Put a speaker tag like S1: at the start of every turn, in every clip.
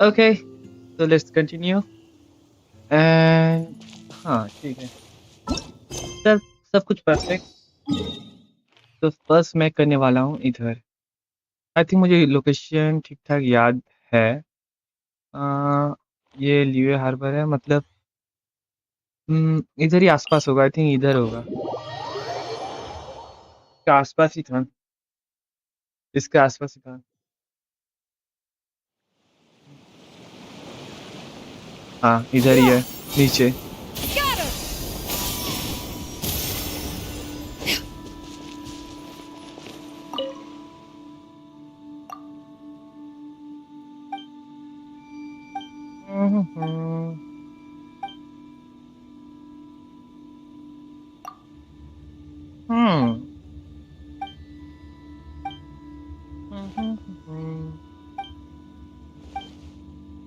S1: Okay, so let's continue. And हाँ ठीक है सर, सब कुछ परफेक्ट। तो फर्स्ट मैं करने वाला हूँ इधर। आई थिंक मुझे लोकेशन ठीक ठाक याद है। ये लियुए हार्बर है, मतलब इधर ही आसपास होगा। आई थिंक इधर होगा, इसके आसपास ही था, इसके आसपास ही था। हाँ इधर ही है, नीचे।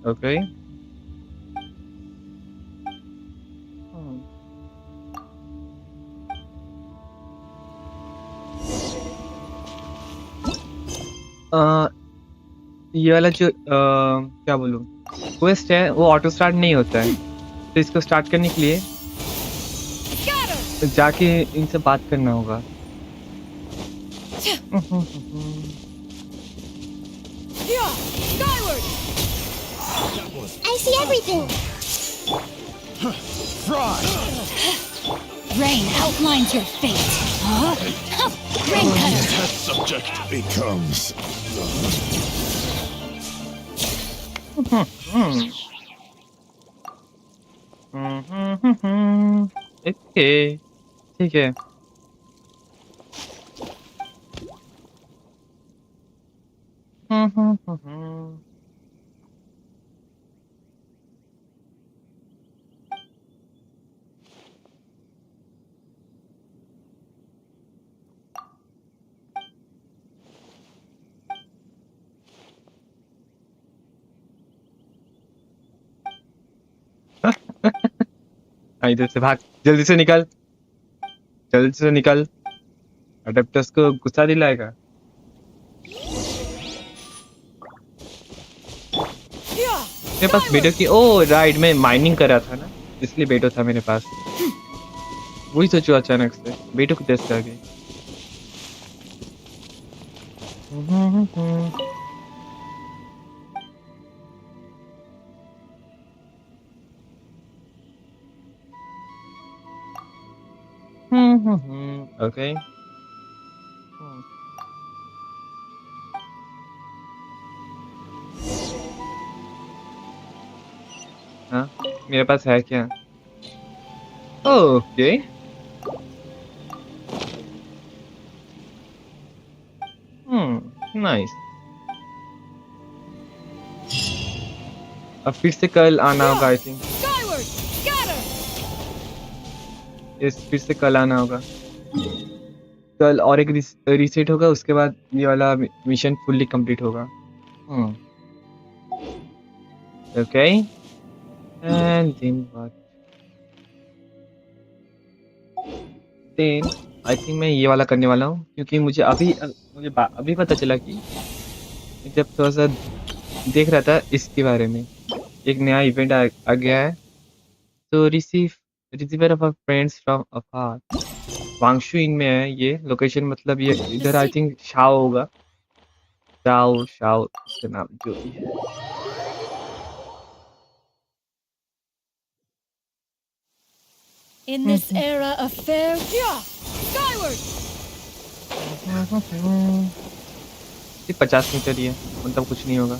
S1: ओके। ये वाला जो क्या बोलूं, क्वेस्ट है वो ऑटो स्टार्ट नहीं होता है। तो इसको स्टार्ट करने के लिए तो जाके इनसे बात करना होगा।
S2: I see everything. Rain outlines your fate. Rain cutter.
S3: That subject becomes.
S1: Okay ठीक है। इधर से भाग, जल्दी से निकल, जल्दी से निकल। अडेप्टर्स को गुस्सा दिलाएगा। मेरे पास बेटो की, ओ राइट, मैं माइनिंग कर रहा था ना, इसलिए बेटो था मेरे पास। वही सोचो अचानक से बेटो को टेस्ट कर गई। ओके हाँ मेरे पास है क्या? Okay nice. अब फिर से कल आना होगा आई थिंक। इस फिर से कल आना होगा। कल और एक रीसेट होगा, उसके बाद ये वाला मिशन फुल्ली कंप्लीट होगा। Okay and then what? Then I think मैं ये वाला करने वाला हूँ, क्योंकि मुझे अभी पता चला कि जब थोड़ा सा देख रहा था इसके बारे में, एक नया इवेंट आ गया है। तो receive receiver of friends from afar. Wangshu इन में है ये लोकेशन, मतलब ये इधर आई थिंक शाओ होगा। शाओ शाओ इसका नाम जो भी है।
S2: In this era of fair, yeah, skyward.
S1: सिर्फ 50 मीटर ही है, मतलब कुछ नहीं होगा।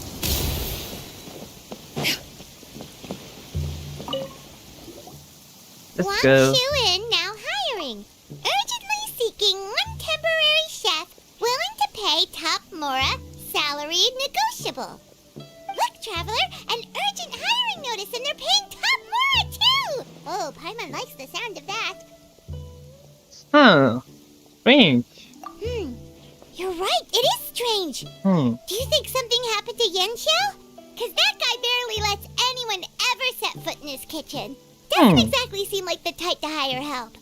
S1: Let's go.
S4: Shuin now hiring. Urgently seeking one temporary chef willing to pay top Mora salary negotiable. Look, traveler, an urgent hiring notice and they're paying top Mora too. Oh, Paimon likes the sound of that.
S1: Huh. Strange.
S4: You're right, it is strange. Do you think something happened to Yenshao? Cause that guy barely lets anyone ever set foot in his kitchen. Doesn't exactly seem like the type to hire help.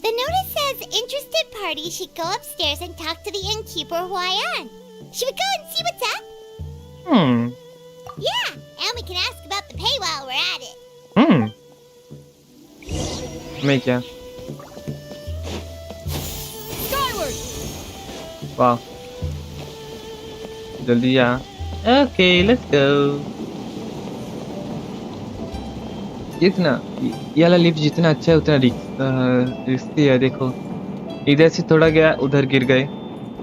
S4: The notice says interested parties should go upstairs and talk to the innkeeper Huayan. Should we go and see what's up? Yeah, and we can ask about the pay while we're at it.
S1: मैं क्या?
S2: Skyward.
S1: वाह, जल्दी आ। Okay, let's go. इतना ये वाला lift जितना अच्छा है उतना रिस्की है। देखो, इधर से थोड़ा गया, उधर गिर गए,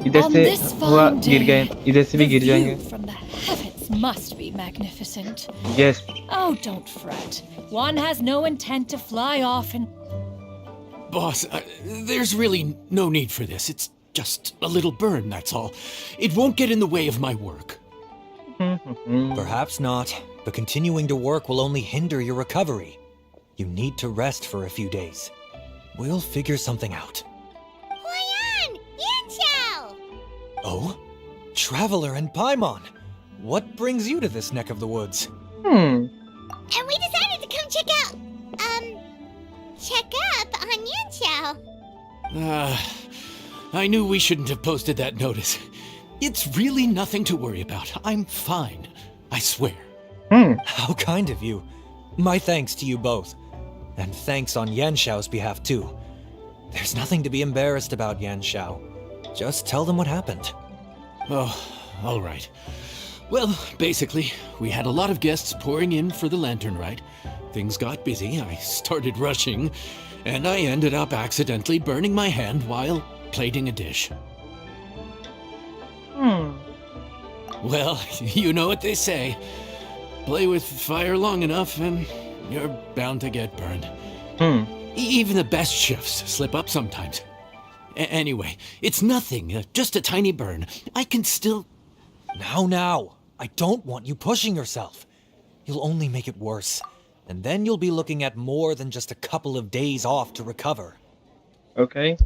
S1: इधर
S2: On
S1: से
S2: this
S1: हुआ
S2: fine
S1: गिर गए,
S2: day,
S1: इधर से भी
S2: the
S1: गिर जाएंगे।
S2: view from the heavens must be magnificent.
S1: Yes.
S2: Oh, don't fret. One has no intent to fly off and...
S5: Boss, there's really no need for this. It's just a little burn, that's all. It won't get in the way of my work.
S6: Perhaps not, but continuing to work will only hinder your recovery. You need to rest for a few days. We'll figure something out.
S4: Huayan! Yanxiao!
S6: Oh? Traveler and Paimon! What brings you to this neck of the woods?
S4: And we decided to come check up on Yanxiao.
S5: I knew we shouldn't have posted that notice. It's really nothing to worry about. I'm fine. I swear.
S6: How kind of you. My thanks to you both. And thanks on Yanxiao's behalf too. There's nothing to be embarrassed about, Yanxiao. Just tell them what happened.
S5: Oh, all right. Well, basically, we had a lot of guests pouring in for the lantern rite. Things got busy, I started rushing, and I ended up accidentally burning my hand while plating a dish. Well, you know what they say. Play with fire long enough and you're bound to get burned. Even the best chefs slip up sometimes. Anyway, it's nothing, just a tiny burn. I can still...
S6: Now. I don't want you pushing yourself. You'll only make it worse. And then you'll be looking at more than just a couple of days off to recover.
S1: Okay.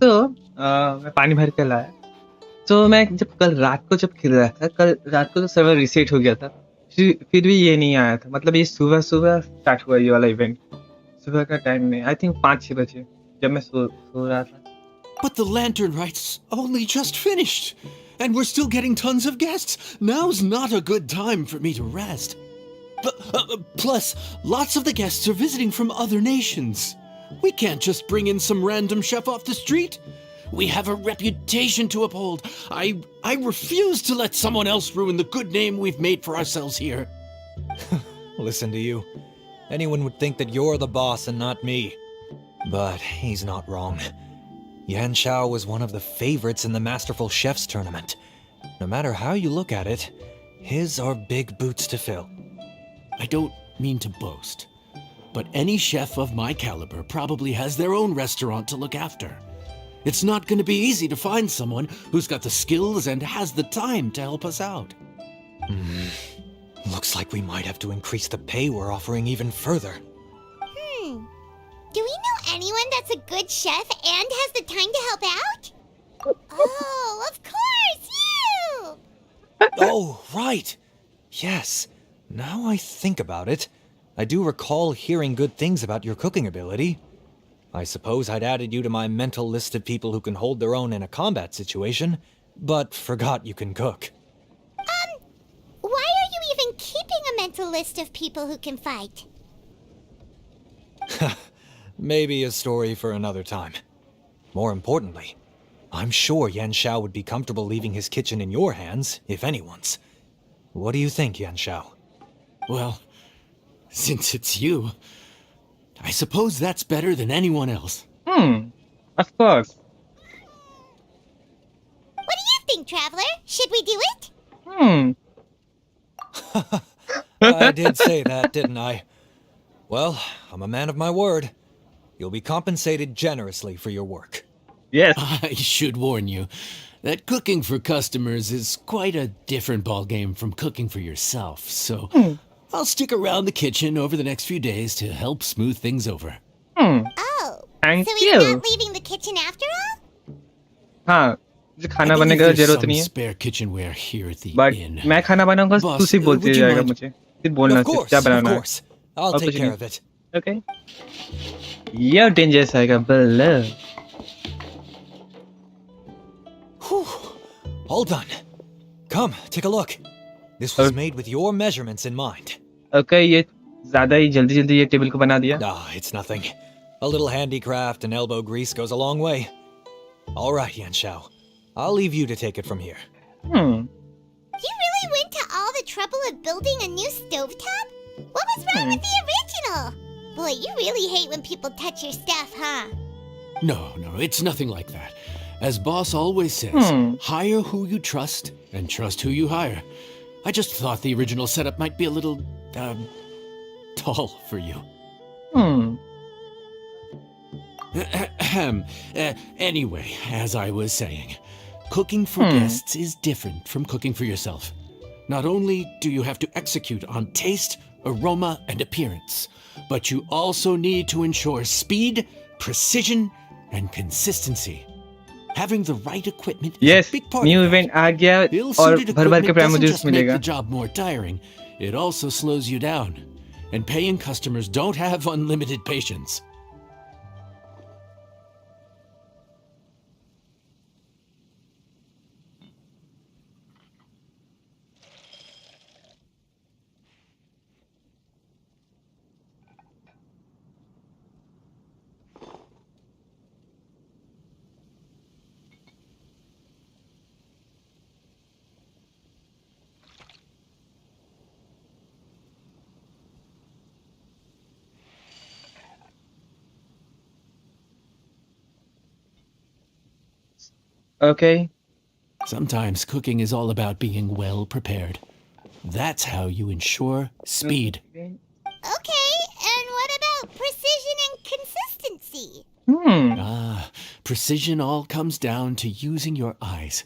S1: तो मैं पानी भर के लाया। तो मैं जब कल रात को जब खेल रहा था, कल रात को तो सर्वर रीसेट हो गया था, फिर भी ये नहीं आया था। मतलब ये सुबह स्टार्ट हुआ ये वाला इवेंट। सुबह का टाइम में आई थिंक 5-6 बजे जब मैं सो रहा था।
S5: But the lantern rite's only just finished, and we're still getting tons of guests. Now's not a good time for me to rest. Plus, lots of the guests are visiting from other nations. We can't just bring in some random chef off the street. We have a reputation to uphold. I refuse to let someone else ruin the good name we've made for ourselves here.
S6: Listen to you. Anyone would think that you're the boss and not me. But he's not wrong. Yanxiao was one of the favorites in the Masterful Chefs tournament. No matter how you look at it, his are big boots to fill.
S5: I don't mean to boast, but any chef of my caliber probably has their own restaurant to look after. It's not going to be easy to find someone who's got the skills and has the time to help us out.
S6: Looks like we might have to increase the pay we're offering even further.
S4: Do we know anyone that's a good chef and has the time to help out? Oh, of course, you!
S6: Oh, right. Yes. Now I think about it, I do recall hearing good things about your cooking ability. I suppose I'd added you to my mental list of people who can hold their own in a combat situation, but forgot you can cook.
S4: Why are you even keeping a mental list of people who can fight?
S6: Maybe a story for another time. More importantly, I'm sure Yanxiao would be comfortable leaving his kitchen in your hands, if anyone's. What do you think, Yanxiao?
S5: Well, since it's you, I suppose that's better than anyone else.
S1: Of course.
S4: What do you think, Traveler? Should we do it?
S6: I did say that, didn't I? Well, I'm a man of my word. You'll be compensated generously for your work.
S1: Yes.
S5: I should warn you that cooking for customers is quite a different ballgame from cooking for yourself, so I'll stick around the kitchen over the next few days to help smooth things over.
S4: Oh,
S1: Thank
S4: so
S1: you.
S4: he's not leaving the kitchen after all?
S1: हाँ मुझे खाना
S5: I
S1: बनाने
S5: believe
S1: का
S5: there's
S1: जरूरत
S5: some
S1: नहीं है
S5: spare kitchenware here at the
S1: but
S5: inn.
S1: मैं खाना बनाऊंगा
S5: Boss,
S1: तू सिर्फ बोलते
S5: would you
S1: जाएगा
S5: mind-
S1: मुझे सिर्फ बोलना
S6: Of
S1: सिर्फ
S6: course,
S1: क्या
S6: of
S1: बनाना है
S6: course. I'll
S1: और
S6: take
S1: कुछ
S6: care
S1: नहीं
S6: of it.
S1: ओके ये डेंजरस आएगा बल्ले
S6: Whew. All done. Come, take a look. This was made with your measurements in mind.
S1: Okay ये ज्यादा ही जल्दी जल्दी ये टेबल को बना दिया
S6: Ah, it's nothing. A little handicraft and elbow grease goes a long way. All right, Yanxiao. I'll leave you to take it from here.
S4: You really went to all the trouble of building a new stovetop? What was wrong with the original? Boy, you really hate when people touch your stuff, huh?
S5: No, it's nothing like that. As boss always says, hire who you trust and trust who you hire. I just thought the original setup might be a little, tall for you. Anyway, as I was saying, cooking for guests is different from cooking for yourself. Not only do you have to execute on taste, aroma, and appearance, but you also need to ensure speed, precision, and consistency. Having the right equipment is
S1: yes
S5: a big part
S1: new
S5: of that.
S1: Event आ गया और
S5: Ill-suited
S1: भर भर के
S5: equipment
S1: prime
S5: doesn't
S1: मुझे
S5: just make
S1: मिलेगा
S5: the job more tiring, it also slows you down. And paying customers don't have unlimited patience.
S1: Okay
S5: Sometimes cooking is all about being well prepared. That's how you ensure speed.
S4: Okay, and what about precision and consistency?
S5: Precision all comes down to using your eyes.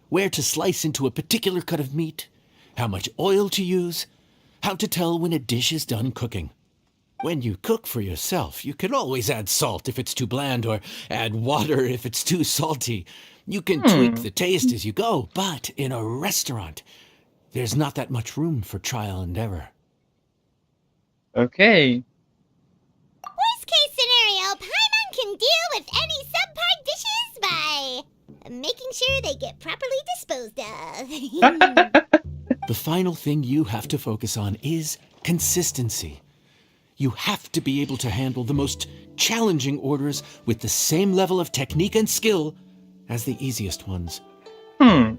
S5: Where to slice into a particular cut of meat, how much oil to use, how to tell when a dish is done cooking. When you cook for yourself, you can always add salt if it's too bland or add water if it's too salty. You can tweak the taste as you go, but in a restaurant, there's not that much room for trial and error.
S1: Okay
S4: Worst case scenario, Paimon can deal with any subpar dishes by making sure they get properly disposed of.
S5: The final thing you have to focus on is consistency. You have to be able to handle the most challenging orders with the same level of technique and skill as the easiest ones.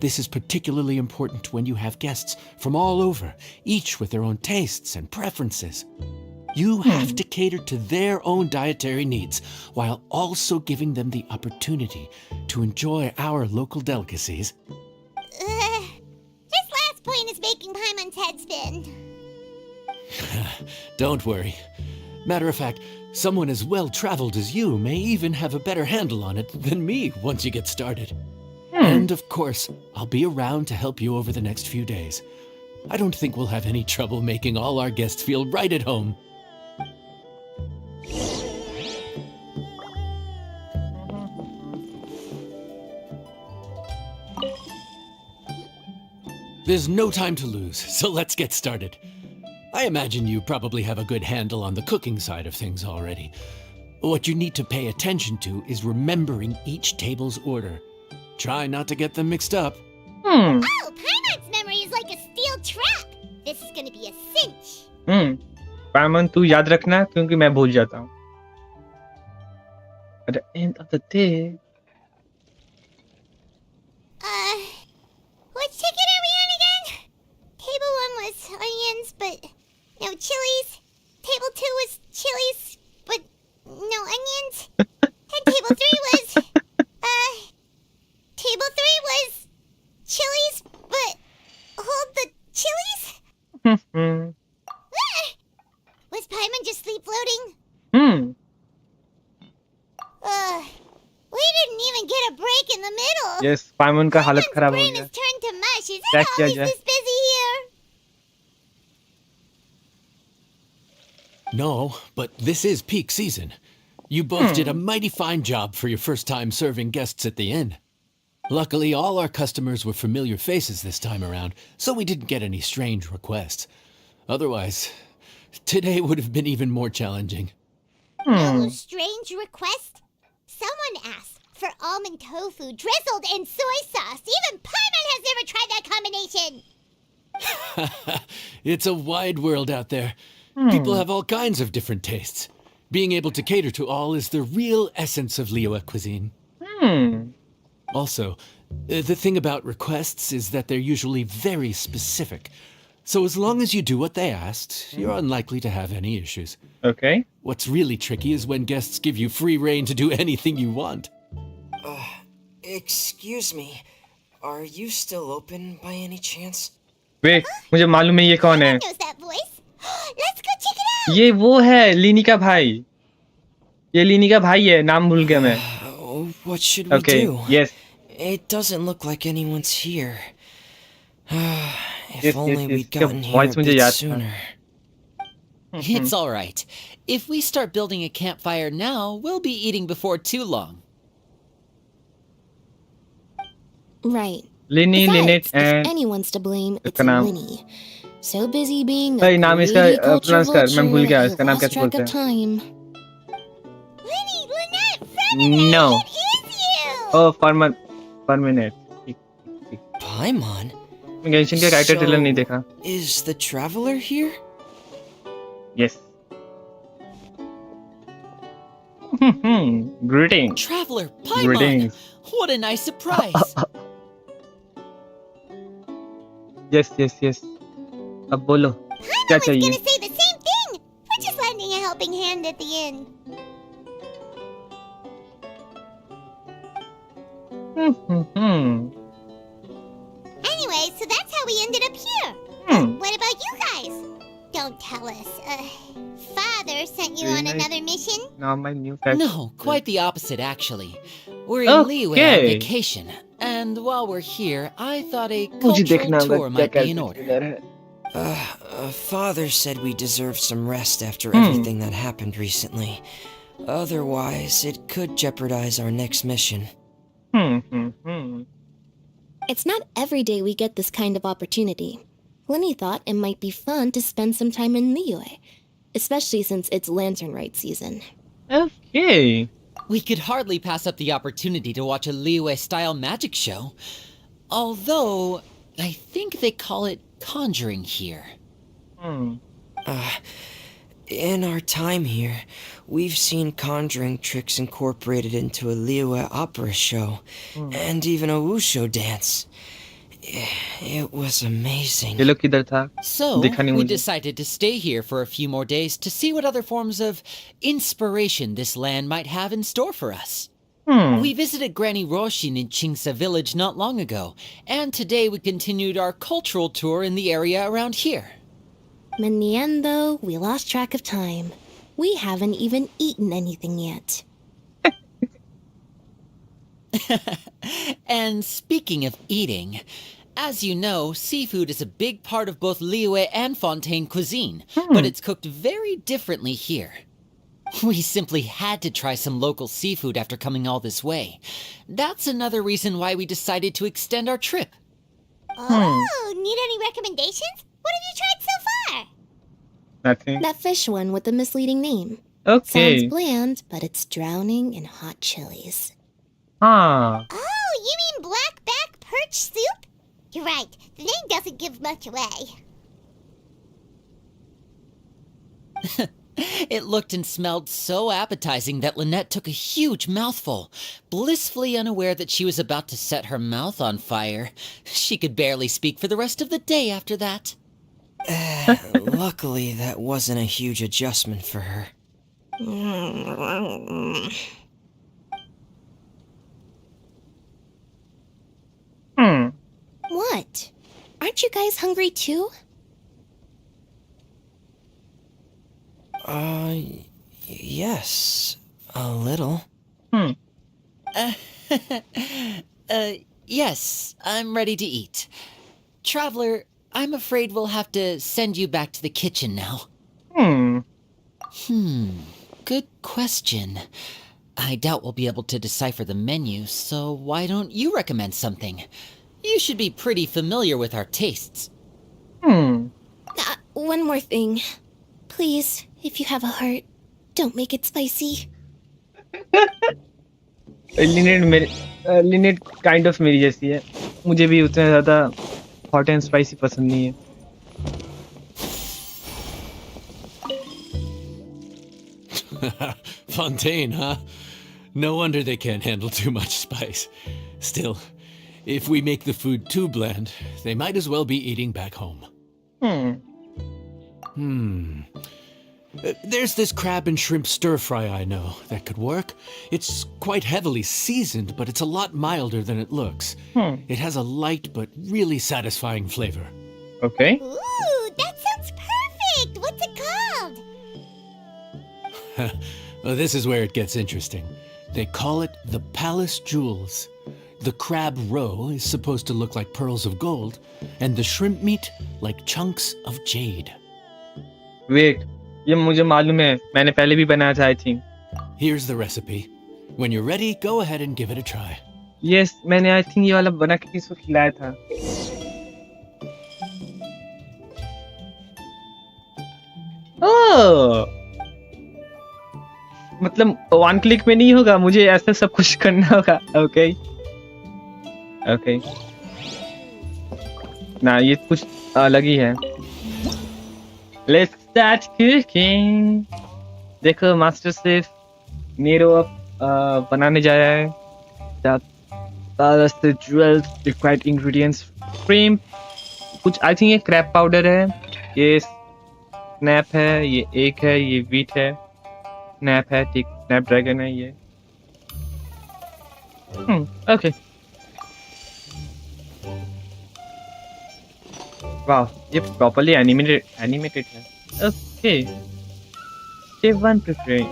S5: This is particularly important when you have guests from all over, each with their own tastes and preferences. You have to cater to their own dietary needs while also giving them the opportunity to enjoy our local delicacies.
S4: This last point is making Paimon's head spin.
S5: Don't worry. Matter of fact, someone as well-traveled as you may even have a better handle on it than me once you get started. And of course, I'll be around to help you over the next few days. I don't think we'll have any trouble making all our guests feel right at home. There's no time to lose, so let's get started. I imagine you probably have a good handle on the cooking side of things already. What you need to pay attention to is remembering each table's order. Try not to get them mixed up.
S4: Oh, Paimon's memory is like a steel trap. This is gonna be a cinch.
S1: पाइमन तू याद रखना क्योंकि मैं भूल जाता हूँ. At the end of the day.
S4: Which ticket are we on again? Table 1 was onions, but no chilies. Table 2 was chilies, but no onions. And table 3 was, table 3 was chilies, but hold the chilies? Was Paimon just sleep floating? We didn't even get a break in the middle.
S1: Yes, पाइमन का हालत
S4: Paimon's
S1: खराब हो
S4: brain
S1: गया.
S4: is turned to mush. Is
S1: क्या
S4: it
S1: किया
S4: always
S1: जाए?
S4: this busy here?
S5: No, but this is peak season. You both did a mighty fine job for your first time serving guests at the inn. Luckily, all our customers were familiar faces this time around, so we didn't get any strange requests. Otherwise, today would have been even more challenging.
S4: No strange request? Someone asked for almond tofu drizzled in soy sauce. Even Paimon has never tried that combination.
S5: It's a wide world out there. People have all kinds of different tastes. Being able to cater to all is the real essence of Liyue cuisine. Also, the thing about requests is that they're usually very specific. So as long as you do what they asked, you're unlikely to have any issues.
S1: Okay.
S5: What's really tricky is when guests give you free rein to do anything you want.
S7: Excuse me. Are you still open by any chance?
S1: Wait, मुझे मालूम है ये कौन है.
S4: Paimon knows that voice. Let's go check it out.
S1: ये वो है लीनी का भाई. ये लीनी का भाई है. नाम भूल गया मैं.
S7: What should we
S1: Okay.
S7: do?
S1: Yes.
S7: It doesn't look like anyone's here. If
S1: Yes,
S7: only
S1: yes,
S7: we'd
S1: yes.
S7: gotten
S1: Yeah,
S7: here
S1: voice
S7: a
S1: मुझे
S7: bit
S1: याद था.
S7: sooner.
S8: It's all right. If we start building a campfire now, we'll be eating before too long.
S2: Right.
S1: Linny, Lynette,
S2: Besides, if
S1: and
S2: anyone's to blame, it's
S1: इसका नाम.
S2: Winnie. So busy being
S1: भाई
S2: a
S1: नाम इसका
S2: greedy culture
S1: pronounce कर. मैं भूल
S2: vulture,
S1: गया
S2: he
S1: इसका नाम
S2: lost
S1: कैसे
S2: track
S1: बोलते
S2: of
S1: हैं.
S2: time.
S4: Linny, Lynette, Freminette,
S1: No.
S4: it is you.
S1: Oh, permanent.
S7: Paimon?
S1: मैं गेंशिन का कैरेक्टर ट्रेलर नहीं देखा.
S7: Is the traveler here?
S1: Yes. Greetings.
S8: Traveler, Paimon!
S1: Greetings.
S8: What a nice surprise!
S1: Yes, yes, yes. अब बोलो क्या
S4: Paimon was
S1: चाहिए?
S4: gonna say the same thing. We're just lending a helping hand at the end. Anyway, so that's how we ended up here. What about you guys? Don't tell us. Father sent you on
S1: Really?
S4: another mission?
S1: Now my new character.
S8: No, quite the opposite, actually. We're in Liyue on
S1: Okay.
S8: vacation, and while we're here, I thought a
S1: मुझे देखना
S8: cultural
S1: होगा
S8: tour
S1: क्या
S8: might be in
S1: character
S8: order.
S1: Trailer है.
S7: Father said we deserve some rest after everything that happened recently. Otherwise, it could jeopardize our next mission.
S2: It's not every day we get this kind of opportunity. Lenny thought it might be fun to spend some time in Liyue, especially since it's Lantern Rite season.
S1: Okay.
S8: We could hardly pass up the opportunity to watch a Liyue-style magic show. Although, I think they call it conjuring here.
S7: In our time here, we've seen conjuring tricks incorporated into a Liyue opera show, and even a wushu dance. It was amazing.
S1: ये लोग किधर था?
S8: So,
S1: दिखा नहीं
S8: we
S1: मुझे.
S8: decided to stay here for a few more days to see what other forms of inspiration this land might have in store for us. We visited Granny Roshin in Chingsa village not long ago, and today we continued our cultural tour in the area around here.
S2: In the end, though, we lost track of time. We haven't even eaten anything yet.
S8: And speaking of eating, as you know, seafood is a big part of both Liyue and Fontaine cuisine, but it's cooked very differently here. We simply had to try some local seafood after coming all this way. That's another reason why we decided to extend our trip.
S4: Oh, need any recommendations? What have you tried so far?
S1: Nothing.
S2: That fish one with the misleading name.
S1: Okay.
S2: Sounds bland, but it's drowning in hot chilies.
S1: हाँ.
S4: Oh, you mean blackback perch soup? You're right. The name doesn't give much away.
S8: It looked and smelled so appetizing that Lynette took a huge mouthful, blissfully unaware that she was about to set her mouth on fire. She could barely speak for the rest of the day after that.
S7: Luckily, that wasn't a huge adjustment for her.
S2: What? Aren't you guys hungry too?
S7: Yes, a little.
S8: Yes, I'm ready to eat. Traveler, I'm afraid we'll have to send you back to the kitchen now. Good question. I doubt we'll be able to decipher the menu, so why don't you recommend something? You should be pretty familiar with our tastes.
S2: One more thing. Please, if you have a heart, don't make it spicy.
S1: Lynette kind of मेरी जैसी है. मुझे भी उतना ज़्यादा hot and spicy पसंद नहीं है.
S5: Fontaine, huh? No wonder they can't handle too much spice. Still, if we make the food too bland, they might as well be eating back home. There's this crab and shrimp stir-fry I know that could work. It's quite heavily seasoned, but it's a lot milder than it looks. It has a light but really satisfying flavor.
S1: Okay.
S4: Ooh, that sounds perfect. What's it called?
S5: Well, this is where it gets interesting. They call it the Palace Jewels. The crab roe is supposed to look like pearls of gold, and the shrimp meat like chunks of jade.
S1: Wait, ये मुझे मालूम है. मैंने पहले भी बनाया था, I think.
S5: Here's the recipe. When you're ready, go ahead and give it a try.
S1: Yes, मैंने I think ये वाला बना के किसी को खिलाया था. Oh! मतलब वन क्लिक में नहीं होगा, मुझे ऐसा सब कुछ करना होगा. ओके ओके ना, ये कुछ अलग ही है. Let's start cooking. देखो मास्टर शेफ नीरो अब बनाने जा रहा है. the jewels required ingredients shrimp, कुछ आई थिंक ये क्रैब पाउडर है, ये स्नैप है, ये एग है, ये वीट है, स्नैप है, ठीक स्नैप ड्रैगन है ये. ओके. वाह, ये प्रॉपर्ली एनिमेटेड है. ओके. Step 1 preparing.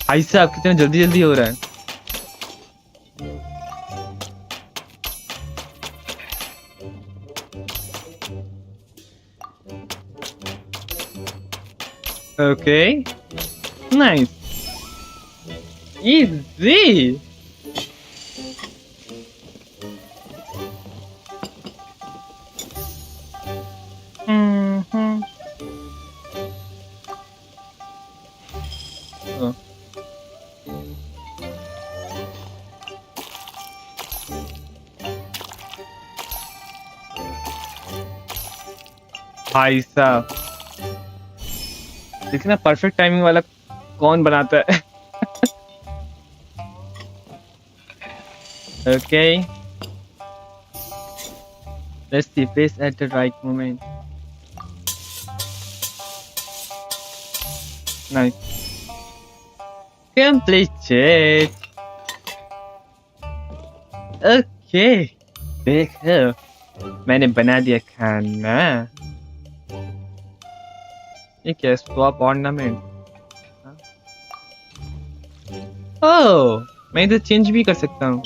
S1: भाई साहब कितना जल्दी जल्दी हो रहा है. Okay. Nice. Easy. Oh. भाई साहब, देखना परफेक्ट टाइमिंग वाला कौन बनाता है। Okay, let's see, place at the right moment. Nice. Completed. Okay, देखो मैंने बना दिया खाना। ये क्या स्वैप ऑर्नामेंट? ओह, मैं इधर चेंज भी कर सकता हूँ।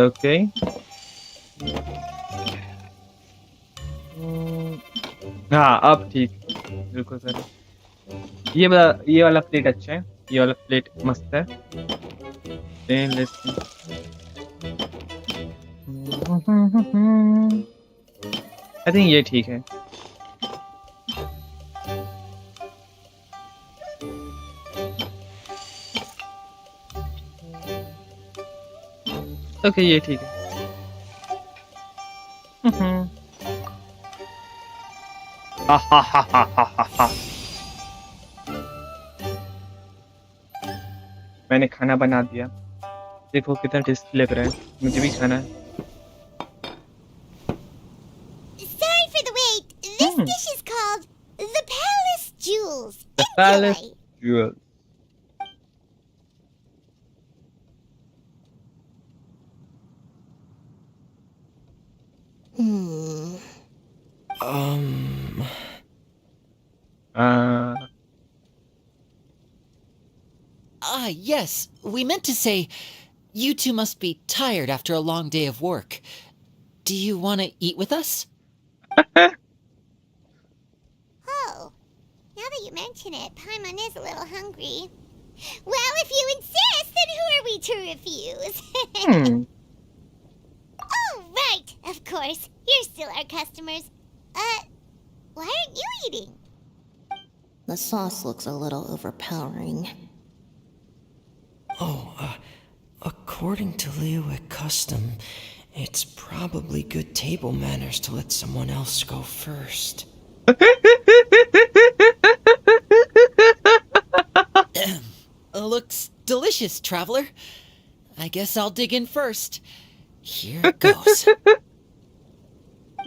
S1: ओके, हाँ अब ठीक। रुको सर, ये वाला प्लेट अच्छा है, ये वाला प्लेट मस्त है। Let's see. I think ये ठीक है। ओके ये ठीक है। मैंने खाना बना दिया, देखो कितना टेस्टी लग रहा है, मुझे भी खाना है।
S4: Sorry for the wait. This dish is called the Palace Jewels.
S1: The Palace Jewels.
S8: Yes, we meant to say, you two must be tired after a long day of work. Do you want to eat with us?
S4: Oh, now that you mention it, Paimon is a little hungry. Well, if you insist, then who are we to refuse? Oh, right, of course. You're still our customers. Why aren't you eating?
S2: The sauce looks a little overpowering.
S7: According to Liyue custom, it's probably good table manners to let someone else go first.
S8: Looks delicious, traveler. I guess I'll dig in first. Here it goes.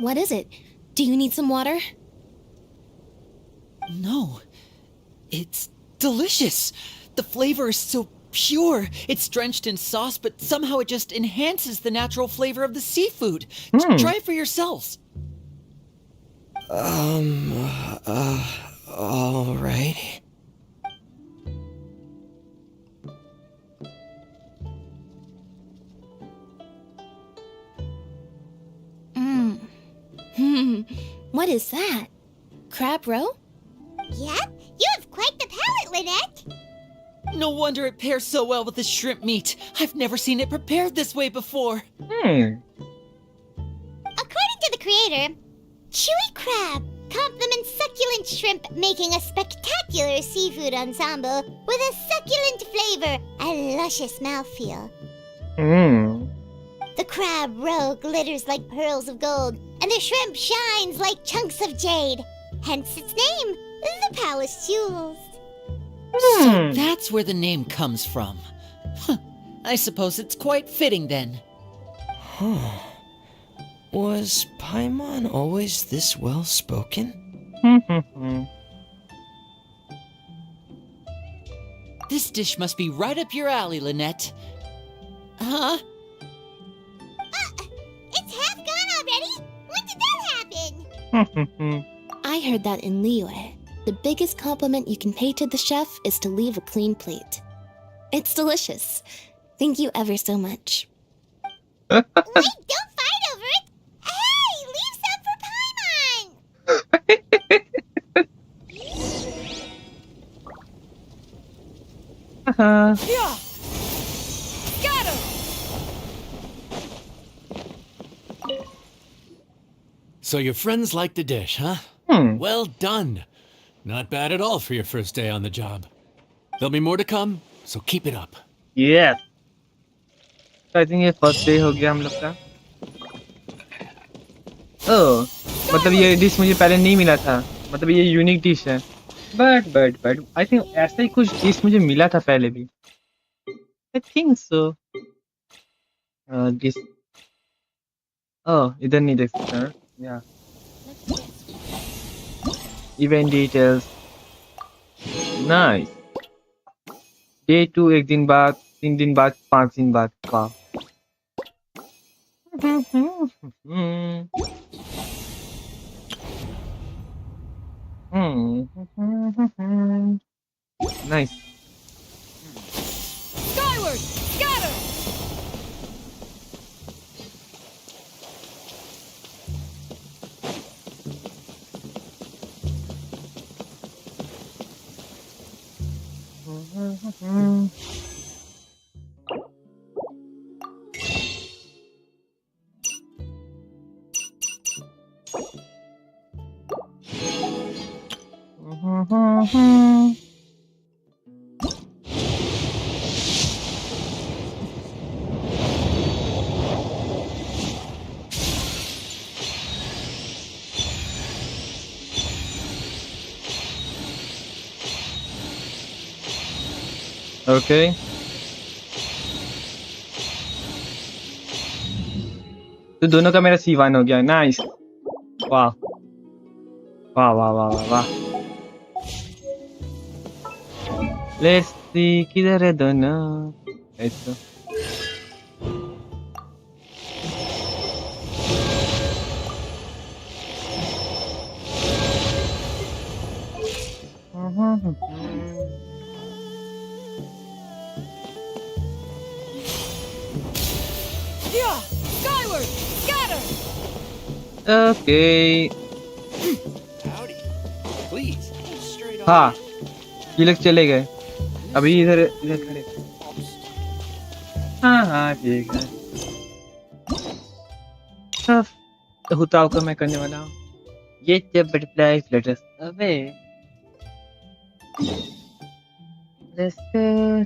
S2: What is it? Do you need some water?
S8: No. It's delicious. The flavor is so pure. It's drenched in sauce, but somehow it just enhances the natural flavor of the seafood. Try it for yourselves.
S7: All right.
S2: What is that? Crab roe?
S4: Yep, you have quite the palate, Lynette.
S8: No wonder it pairs so well with the shrimp meat. I've never seen it prepared this way before.
S4: According to the creator, chewy crab complements succulent shrimp, making a spectacular seafood ensemble with a succulent flavor and luscious mouthfeel. The crab roe glitters like pearls of gold, and the shrimp shines like chunks of jade. Hence its name, the Palace Jewels.
S8: So that's where the name comes from. Huh. I suppose it's quite fitting then.
S7: Was Paimon always this well-spoken?
S8: This dish must be right up your alley, Lynette. Huh?
S4: It's half gone already? When did that happen?
S2: I heard that in Liyue. The biggest compliment you can pay to the chef is to leave a clean plate. It's delicious. Thank you ever so much.
S4: Wait, don't fight over it! Hey, leave some for Paimon!
S5: Yeah! Got him! So your friends like the dish, huh? Well done. Not bad at all for your first day on the job. There'll be more to come, so keep it up.
S1: Yes. तो I think ये first day हो गया हम लोग का। ओह, मतलब ये dish मुझे पहले नहीं मिला था, मतलब ये यूनिक डिश है। बट आई थिंक ऐसा ही कुछ डिश मुझे मिला था पहले भी, आई थिंक सो। डिश, ओह इधर नहीं देख सकते हैं या इवेंट डिटेल्स। नाइस। डे 2 एक दिन बाद, 3 दिन बाद, 5 दिन बाद। वाह। नाइस।
S9: Skyward! Scatter!
S1: ओके। तो दोनों का मेरा C1 हो गया। नाइस। वाह वाह वाह वाह वाह वाह। लेट्स सी किधर है दोनों। ऐसा
S9: Yeah! Skyward! Scatter!
S1: Okay.
S5: Howdy. Please, straight on.
S1: हाँ, ये लोग चले गए, अभी इधर इधर खड़े। हाँ हाँ ठीक है। अब हुताओ को मैं करने वाला हूँ। ये जब butterfly flutters away, let's go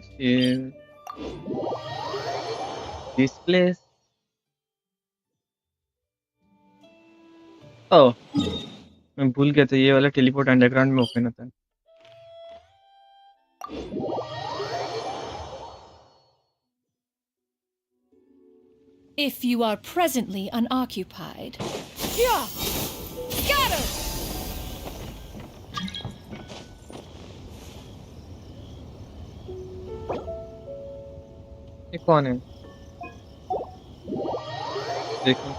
S1: to this place. ओह, मैं भूल गया था ये वाला टेलीपोर्ट अंडरग्राउंड में ओपन होता है।
S9: If you are presently unoccupied. Yeah! Scatter!
S1: ये कौन है? देखो।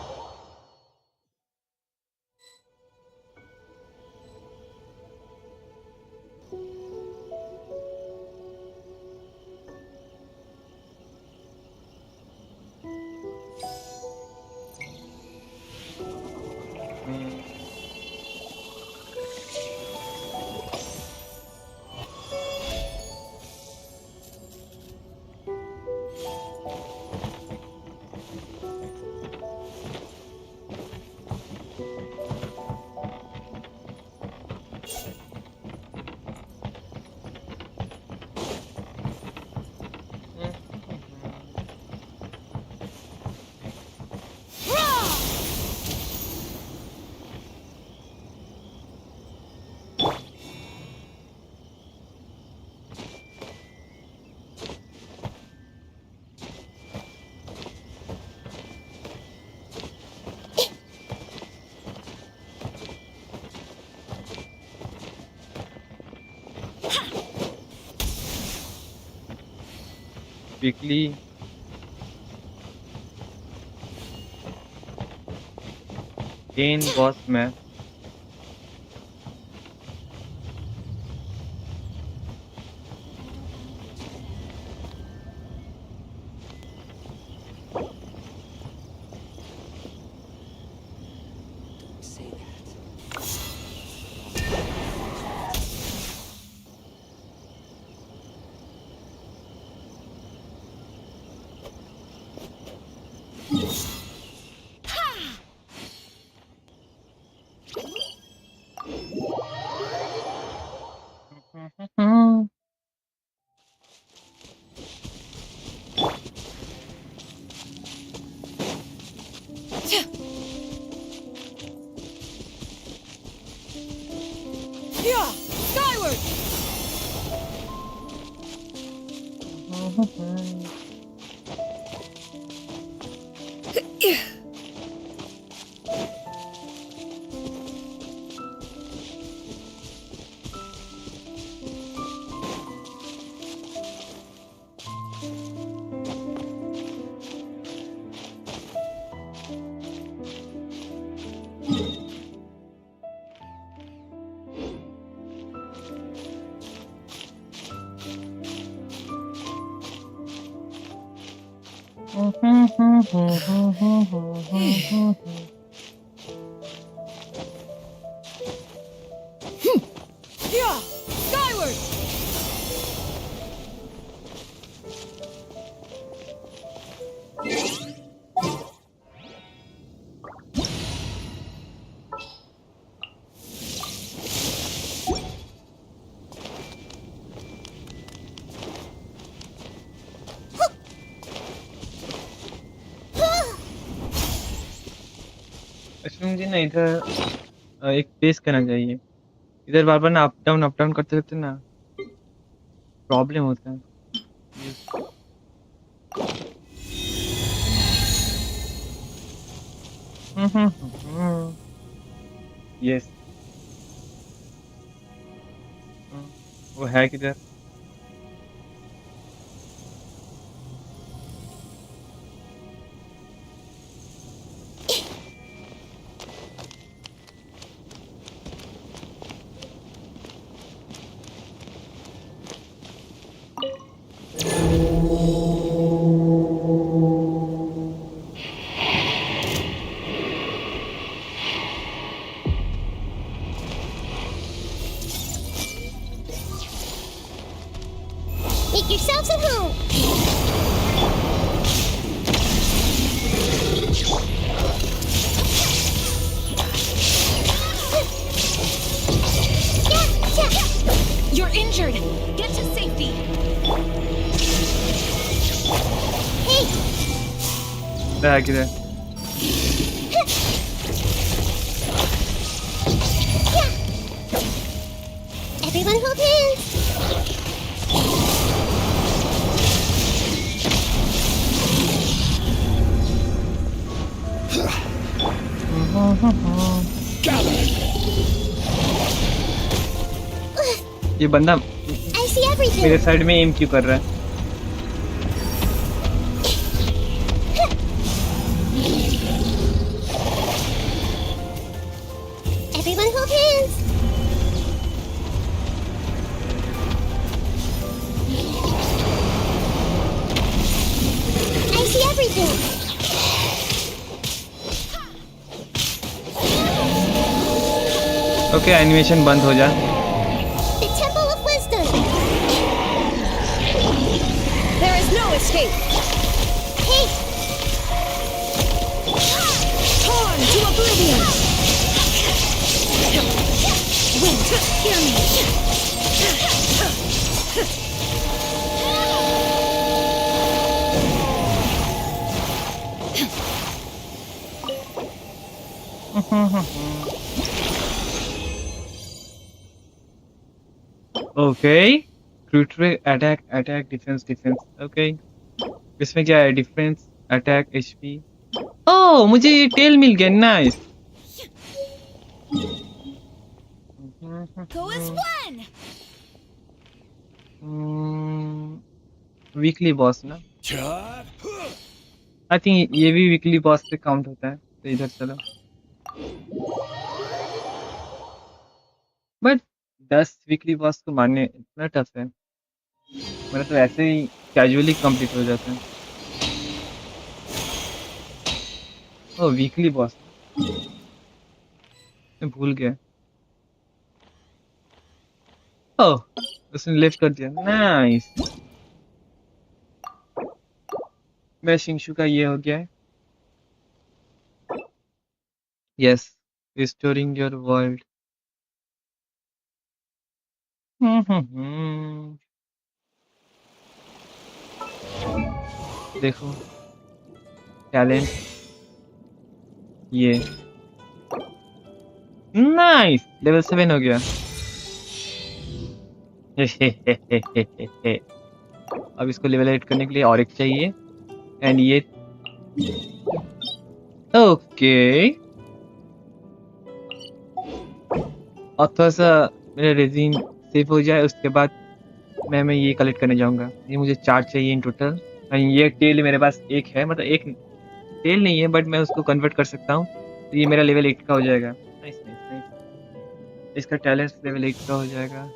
S1: quickly. Gain boss map.
S9: Yeah! Skyward! Yeah! Skyward!
S1: Ashwin जी ना इधर एक पेस करना चाहिए। इधर बार बार ना अप डाउन करते रहते ना प्रॉब्लम होता है। यस वो है किधर?
S4: Make yourselves at home.
S9: You're injured! Get to safety!
S4: Hey,
S1: है किधर?
S4: everyone hold hands.
S1: ये बंदा
S4: I see everything.
S1: मेरे साइड में एम क्यों कर रहा है?
S4: Everyone hold hands. I see everything.
S1: Okay animation बंद हो जा।
S4: The Temple of Wisdom.
S9: There is no escape!
S4: Hey,
S9: Torn to oblivion! Wait, hear me!
S1: Okay क्रूटरे अटैक डिफेंस ओके इसमें क्या है? Defence attack HP. ओह मुझे ये टेल मिल गया, nice.
S9: Go as one!
S1: Weekly boss ना? आई थिंक ये भी वीकली बॉस से काउंट होता है, तो इधर चलो। बट 10 वीकली बॉस को मारने इतना टफ है, मेरा तो ऐसे ही कैजुअली कंप्लीट हो जाता है। ओ वीकली बॉस मैं भूल गया। ओह उसने लेफ्ट कर दिया, नाइस। मैं शिंगशु का ये हो गया है। Yes restoring your world. देखो टैलेंट ये नाइस, लेवल 7 हो गया। अब इसको लेवल 8 करने के लिए और एक चाहिए एंड ये ओके। और थोड़ा सा मेरा रेजिन सेव हो जाए उसके बाद मैं ये कलेक्ट करने जाऊंगा। ये मुझे 4 चाहिए इन टोटल। ये टेल मेरे पास एक है, मतलब एक टेल नहीं है बट मैं उसको कन्वर्ट कर सकता हूँ, तो ये मेरा लेवल 8 का हो जाएगा। Nice nice nice. इसका टैलेंट लेवल 8 का हो जाएगा।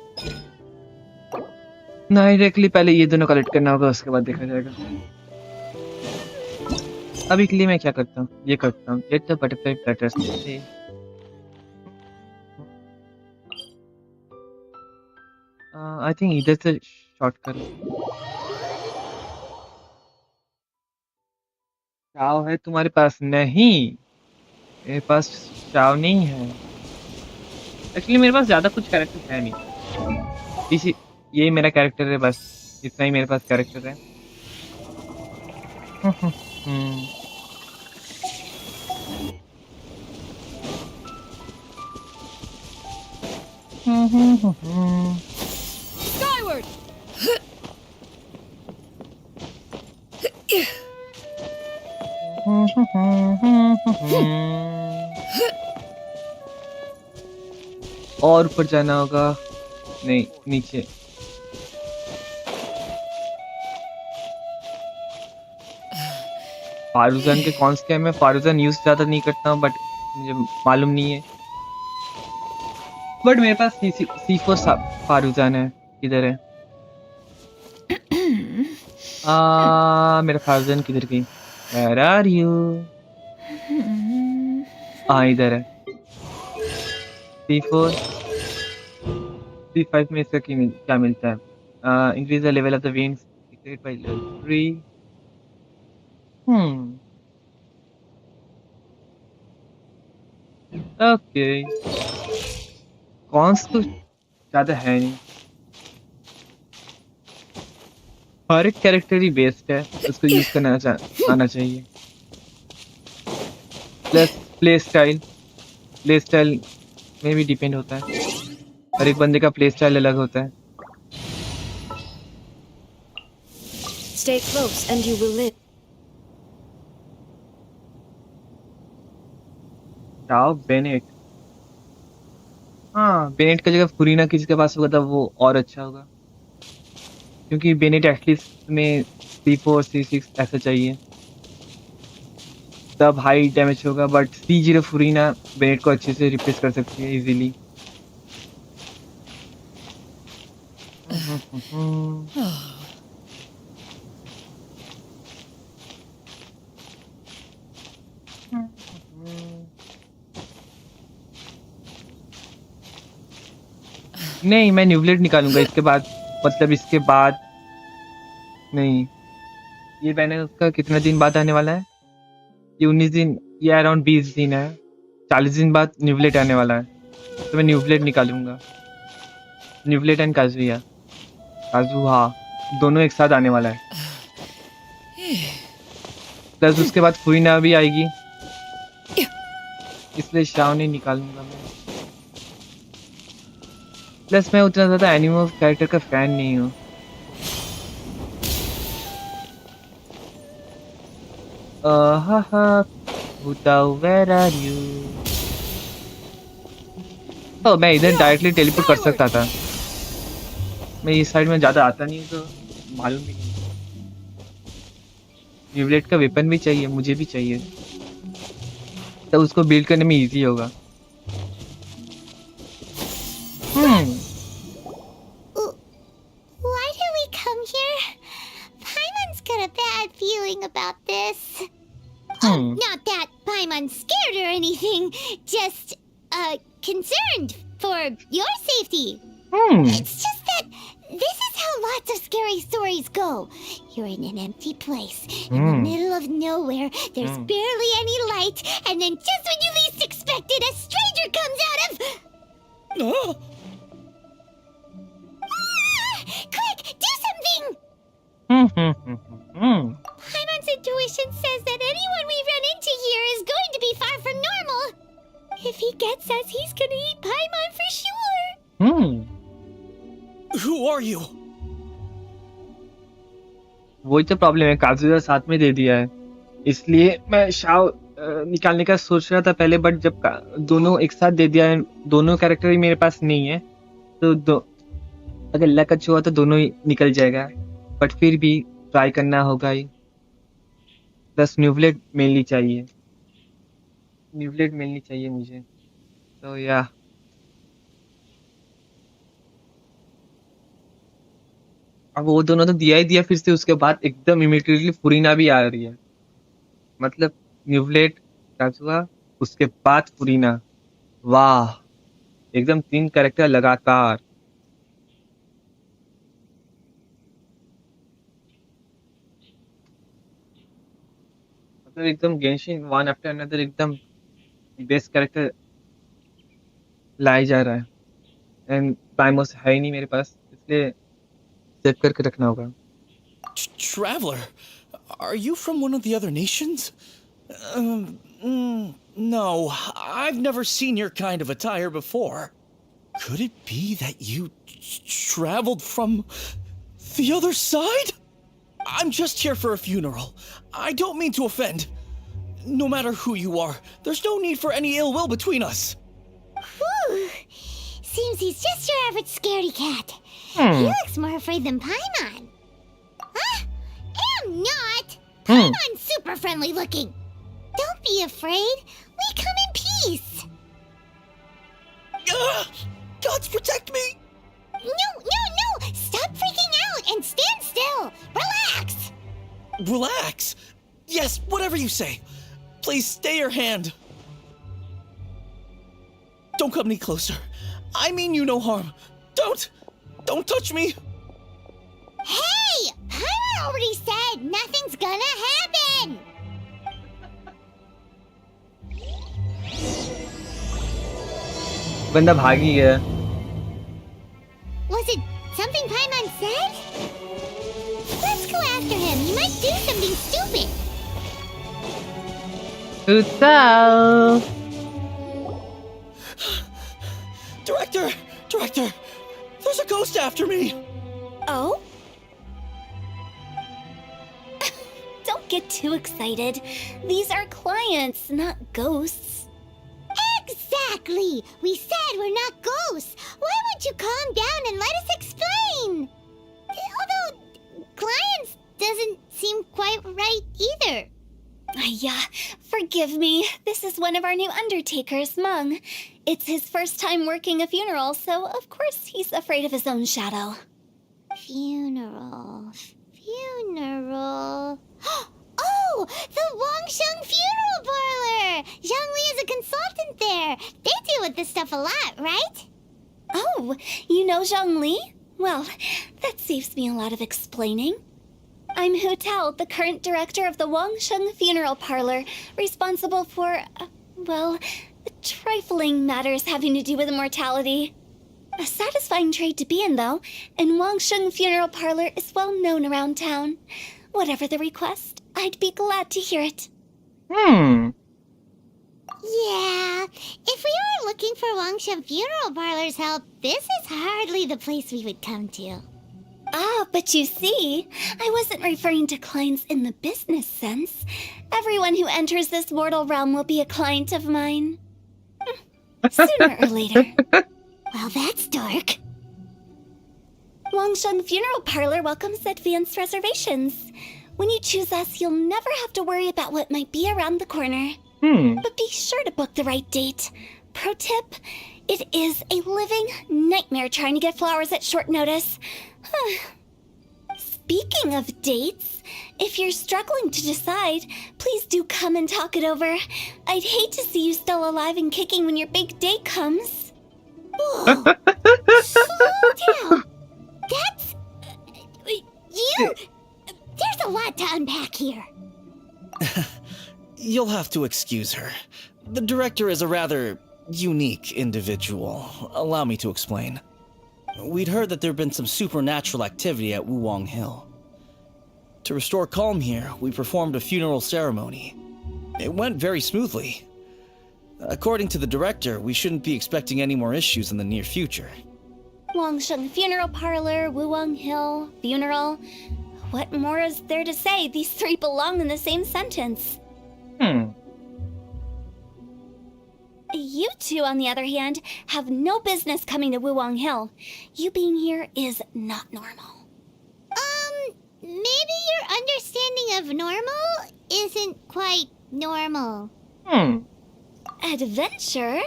S1: डायरेक्टली पहले ये दोनों कलेक्ट करना होगा, उसके बाद देखा जाएगा। अभी के लिए मैं क्या करता हूँ, ये करता हूँ, get the butterfly flutters. I think इधर से शॉर्टकट चाव है तुम्हारे पास? नहीं, मेरे पास चाव नहीं है। एक्चुअली मेरे पास ज्यादा कुछ कैरेक्टर है नहीं, इसी यही मेरा कैरेक्टर है, बस इतना ही मेरे पास कैरेक्टर है।
S9: Skyward!
S1: और ऊपर जाना होगा, नहीं नीचे। फारूजान के कौन से मैं फारूजान यूज ज्यादा नहीं करता हूँ, बट मुझे मालूम नहीं है। बट मेरे पास C4 फारूजान है। किधर है? मेरा फारूजान किधर गई? Where are you? इधर है। C4 C5 में इसका क्या मिलता है? Increase the level of the wings by level 3। Okay, कौन तो ज्यादा है नहीं, हर एक कैरेक्टर ही बेस्ट है, उसको यूज करना आना चाहिए। प्लस प्ले स्टाइल में भी डिपेंड होता है, हर एक बंदे का प्ले स्टाइल अलग होता है।
S9: Stay close and you will live.
S1: Bennett, Bennett का जगह फुरीना किसी के पास होगा तब वो और अच्छा होगा, क्योंकि बेनेट एटलीस्ट में C4 C6 ऐसा चाहिए, तब हाई डैमेज होगा। बट C0 फुरीना बेनेट को अच्छे से रिप्लेस कर सकती है इजीली। नहीं, मैं न्यूब्लेड निकालूंगा इसके बाद, मतलब इसके बाद नहीं। ये मैंने उसका कितना दिन बाद आने वाला है? ये 19 दिन या अराउंड 20 दिन है, 40 दिन बाद न्यूब्लेड आने वाला है, तो मैं न्यूब्लेड निकालूंगा। न्यूब्लेड एंड काजुया, दोनों एक साथ आने वाला है। प्लस उसके बाद फुरीना भी आएगी, इसलिए शाव नहीं निकालूंगा मैं। प्लस मैं उतना ज्यादा एनिमे कैरेक्टर का फैन नहीं हूँ। Where are you? मैं इधर डायरेक्टली टेलीपोर्ट कर सकता था, मैं इस साइड में ज्यादा आता नहीं तो मालूम भी नहीं। न्यूब्लेड का वेपन भी चाहिए, मुझे भी चाहिए, तो उसको बिल्ड करने में इजी होगा।
S4: Why did we come here? Paimon's got a bad feeling about this. Not that Paimon's scared or anything, just concerned for your safety. It's just that this is how lots of scary stories go. You're in an empty place, in the middle of nowhere, there's barely any light, and then just when you least expect it, a stranger comes out of... Quick, do something! Paimon's intuition says that anyone we run into here is going to be far from if he gets us, he's gonna eat Paimon for sure.
S10: Who are you?
S1: वही तो problem है, Kazuya साथ में दे दिया है, इसलिए मैं Shao निकालने का सोच रहा था पहले, बट जब दोनों एक साथ दे दिया है, दोनों कैरेक्टर ही मेरे पास नहीं है, तो अगर लक अच्छा हुआ तो दोनों ही निकल जाएगा, बट फिर भी ट्राई करना होगा ही। प्लस न्यूवलेट मेनली चाहिए, मुझे, तो या अब वो दोनों तो दिया ही दिया, फिर से उसके बाद एकदम इमीडिएटली फुरीना भी आ रही है, मतलब न्यूवलेट, काजुआ, उसके बाद फुरीना, वाह, एकदम 3 कैरेक्टर लगातार। मतलब एकदम गेंशिन वन आफ्टर अनदर एकदम बेस्ट कैरेक्टर लाया जा रहा है, एंड टाइमोस है ही नहीं मेरे पास, इसलिए सेव करके रखना होगा।
S10: Traveler, are you from one of the other nations? No, I've never seen your kind of attire before. Could it be that you traveled from the other side? I'm just here for a funeral. I don't mean to offend. No matter who you are, there's no need for any ill will between us.
S4: Whew. Seems he's just your average scaredy cat. He looks more afraid than Paimon. Huh? I'm not. Paimon's super friendly looking. Don't be afraid. We come in peace.
S10: Gods protect me!
S4: No. Stop freaking out and stand still. Relax.
S10: Relax? Yes, whatever you say. Please stay your hand. Don't come any closer. I mean you no harm. Don't touch me.
S4: Hey, Paimon already said nothing's gonna happen.
S1: बंदा भाग ही गया।
S4: Was it something Paimon said? Let's go after him. He might do something stupid.
S1: Utao!
S10: Director, there's a ghost after me.
S2: Oh? Don't get too excited. These are clients, not ghosts.
S4: Exactly! We said we're not ghosts. Why won't you calm down and let us explain? Although, clients doesn't seem quite right either.
S2: Yeah, forgive me. This is one of our new undertakers, Mung. It's his first time working a funeral, so of course he's afraid of his own shadow.
S4: Funeral. Oh! The Wangsheng Funeral Parlor! Zhongli is a consultant there. They deal with this stuff a lot, right?
S2: Oh, you know Zhongli? Well, that saves me a lot of explaining. I'm Hu Tao, the current director of the Wangsheng Funeral Parlor, responsible for, trifling matters having to do with immortality. A satisfying trade to be in, though, and Wangsheng Funeral Parlor is well known around town. Whatever the request, I'd be glad to hear it.
S4: Yeah, if we were looking for Wangsheng Funeral Parlor's help, this is hardly the place we would come to.
S2: Ah, but you see, I wasn't referring to clients in the business sense. Everyone who enters this mortal realm will be a client of mine. Sooner or later.
S4: Well, that's dark.
S2: Wangsheng Funeral Parlor welcomes advanced reservations. When you choose us, you'll never have to worry about what might be around the corner. But be sure to book the right date. Pro tip, it is a living nightmare trying to get flowers at short notice. Speaking of dates, if you're struggling to decide, please do come and talk it over. I'd hate to see you still alive and kicking when your big day comes.
S4: Whoa! Slow down! That's... you... There's a lot to unpack here.
S10: You'll have to excuse her. The director is a rather unique individual. Allow me to explain. We'd heard that there'd been some supernatural activity at Wuwang Hill. To restore calm here, we performed a funeral ceremony. It went very smoothly. According to the director, we shouldn't be expecting any more issues in the near future.
S2: Wangsheng Funeral Parlor, Wuwang Hill, Funeral. What more is there to say? These three belong in the same sentence. You two, on the other hand, have no business coming to Wuwang Hill. You being here is not normal.
S4: Maybe your understanding of normal isn't quite normal.
S2: Adventure?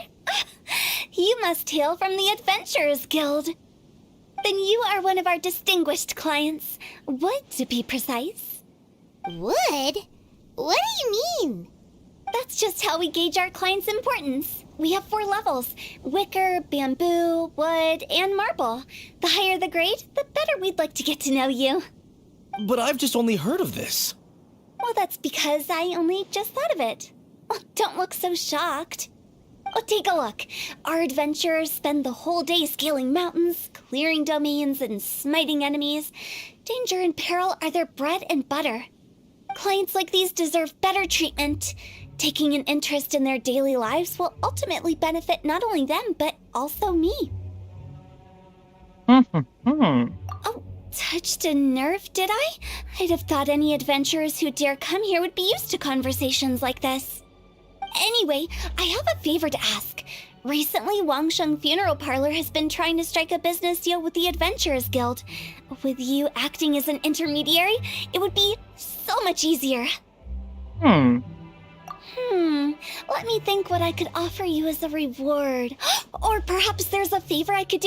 S2: You must hail from the Adventurers Guild. Then you are one of our distinguished clients. Wood, to be precise.
S4: Wood? What do you mean?
S2: That's just how we gauge our clients' importance. We have 4 levels: wicker, bamboo, wood, and marble. The higher the grade, the better we'd like to get to know you.
S10: But I've just only heard of this.
S2: Well, that's because I only just thought of it. Oh, don't look so shocked. Oh, take a look. Our adventurers spend the whole day scaling mountains, clearing domains, and smiting enemies. Danger and peril are their bread and butter. Clients like these deserve better treatment. Taking an interest in their daily lives will ultimately benefit not only them, but also me. Oh, touched a nerve, did I? I'd have thought any adventurers who dare come here would be used to conversations like this. Anyway, I have a favor to ask. Recently, Wangsheng Funeral Parlor has been trying to strike a business deal with the Adventurers Guild. With you acting as an intermediary, it would be so much easier. Let me think what I could offer you as a reward. Or perhaps there's a favor I could do